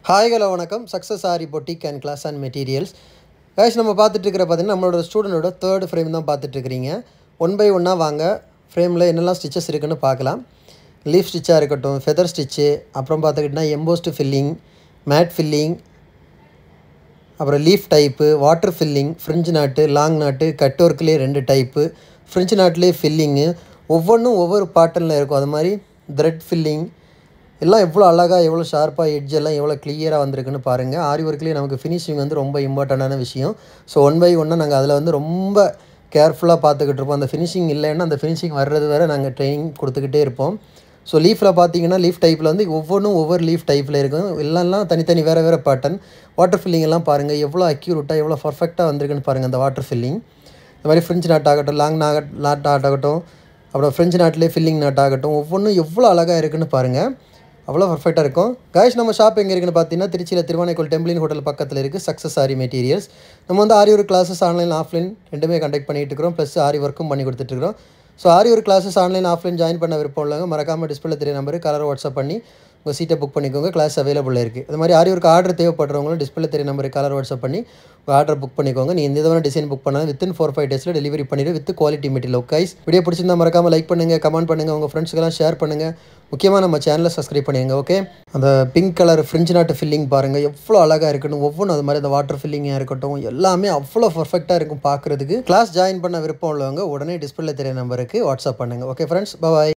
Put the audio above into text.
Hi hello வணக்கம் Success Aari Boutique and class and materials guys நம்ம பார்த்துட்டு இருக்கிற பார்த்தீங்கன்னா நம்மளோட ஸ்டூடெண்டோட தேர்ட் ஃப்ரேம் தான் பார்த்துட்ருக்கிறீங்க. ஒன் பை ஒன்னாக வாங்க ஃப்ரேமில் என்னெல்லாம் ஸ்டிச்சஸ் இருக்குன்னு பார்க்கலாம். லீஃப் ஸ்டிச்சாக இருக்கட்டும், ஃபெதர் ஸ்டிச்சு, அப்புறம் பார்த்துக்கிட்டிங்கன்னா எம்போஸ்டு ஃபில்லிங், மேட் ஃபில்லிங், அப்புறம் leaf type, water filling, fringe நாட்டு, லாங் நாட்டு, கட் ஒர்க்லேயே 2 டைப்பு, ஃப்ரிஞ்ச் நாட்லேயே ஃபில்லிங்கு, ஒவ்வொன்றும் ஒவ்வொரு பேட்டர்னில் இருக்கும். அது மாதிரி த்ரெட் ஃபில்லிங் எல்லாம் எவ்வளோ அழகாக, எவ்வளோ ஷார்ப்பாக, எட்ஜ் எல்லாம் எவ்வளோ கிளியராக வந்திருக்குன்னு பாருங்கள். ஆரி ஒர்க்லேயே நமக்கு ஃபினிஷிங் வந்து ரொம்ப இம்பார்ட்டண்டான விஷயம். ஸோ ஒன் பை ஒன்னாக நாங்கள் அதில் வந்து ரொம்ப கேர்ஃபுல்லாக பார்த்துக்கிட்டு இருப்போம். அந்த ஃபினிஷிங் இல்லைன்னா அந்த ஃபினிஷிங் வர்றது வரை நாங்கள் ட்ரைனிங் கொடுத்துக்கிட்டே இருப்போம். ஸோ லீஃபில் பார்த்தீங்கன்னா லீஃப் டைப்பில் வந்து ஒவ்வொன்றும் ஒவ்வொரு லீஃப் டைப்பில் இருக்கும். எல்லாம் தனித்தனி வேறு பேட்டர்ன். வாட்டர் ஃபில்லிங் எல்லாம் பாருங்கள் எவ்வளோ அக்யூரேட்டாக, எவ்வளோ பர்ஃபெக்டாக வந்திருக்குன்னு பாருங்கள். அந்த வாட்டர் ஃபில்லிங் இந்த மாதிரி ஃப்ரிஞ்ச் நாட் ஆகட்டும், லாங் நாட் ஆகட்டும், அப்புறம் ஃப்ரிஞ்ச் நாட்லேயே ஃபில்லிங் நாட் ஆகட்டும், ஒவ்வொன்றும் எவ்வளோ அழகாக இருக்குன்னு பாருங்கள். அவ்வளோ பர்ஃபெக்டாக இருக்கும். கைஸ் நம்ம ஷாப் எங்கே இருக்குன்னு பார்த்தீங்கன்னா திருச்சியில் திருவானைக்கோள் டெம்பிளின் ஹோட்டல் பக்கத்தில் இருக்குது சக்ஸஸ் ஆரி மெட்டீரியல்ஸ். நம்ம வந்து aari work classes online offline ரெண்டுமே கண்டக்ட் பண்ணிகிட்டு இருக்கிறோம். ப்ளஸ் ஆரி ஒர்க்கும் பண்ணி கொடுத்துட்ருக்கோம். So aari work classes online offline join பண்ண விருப்பம் உள்ளவங்க மறக்காமல் டிஸ்பிளே தெரிய நம்பருக்கு கலர் வாட்ஸ்அப் பண்ணி உங்கள் சீட்டை புக் பண்ணிக்கோங்க. கிளாஸ் அவைலபிள் இருக்குது. அது மாதிரி ஆரி ஒர்க் ஆர்டர் தேவைப்படுறவங்களும் டிஸ்பிளே தெரிய நம்பருக்கு கலர் வாட்ஸ்அப் பண்ணி உங்கள் ஆர்டர் புக் பண்ணிக்கோங்க. நீங்கள் எந்த விதமான டிசைன் புக் பண்ணாலும் வித்தின் 4-5 டேஸில் டெலிவரி பண்ணிவிட்டு with quality material. Guys video பிடிச்சிருந்தா மறக்காமல் லைக் பண்ணுங்கள், கமெண்ட் பண்ணுங்கள், உங்கள் ஃப்ரெண்ட்ஸ்க்கெல்லாம் ஷேர் பண்ணுங்கள். முக்கியமாக நம்ம சேனலை சப்ஸ்கிரைப் பண்ணிடுங்க. ஓகே, அந்த பிங்க் கலர் ஃப்ரிஞ்ச் நாட்டு ஃபில்லிங் பாருங்கள் எவ்வளோ அழகாக இருக்கட்டும். ஒவ்வொன்றும் அது மாதிரி அந்த வாட்டர் ஃபில்லிங்காக இருக்கட்டும் எல்லாமே அவ்வளோ பர்ஃபெக்டாக இருக்கும் பார்க்குறதுக்கு. கிளாஸ் ஜாயின் பண்ண விருப்பம் உள்ளவங்க உடனே டிஸ்பிளே தெரிய நம்பருக்கு வாட்ஸ்அப் பண்ணுங்கள். ஓகே ஃப்ரெண்ட்ஸ், பாய்.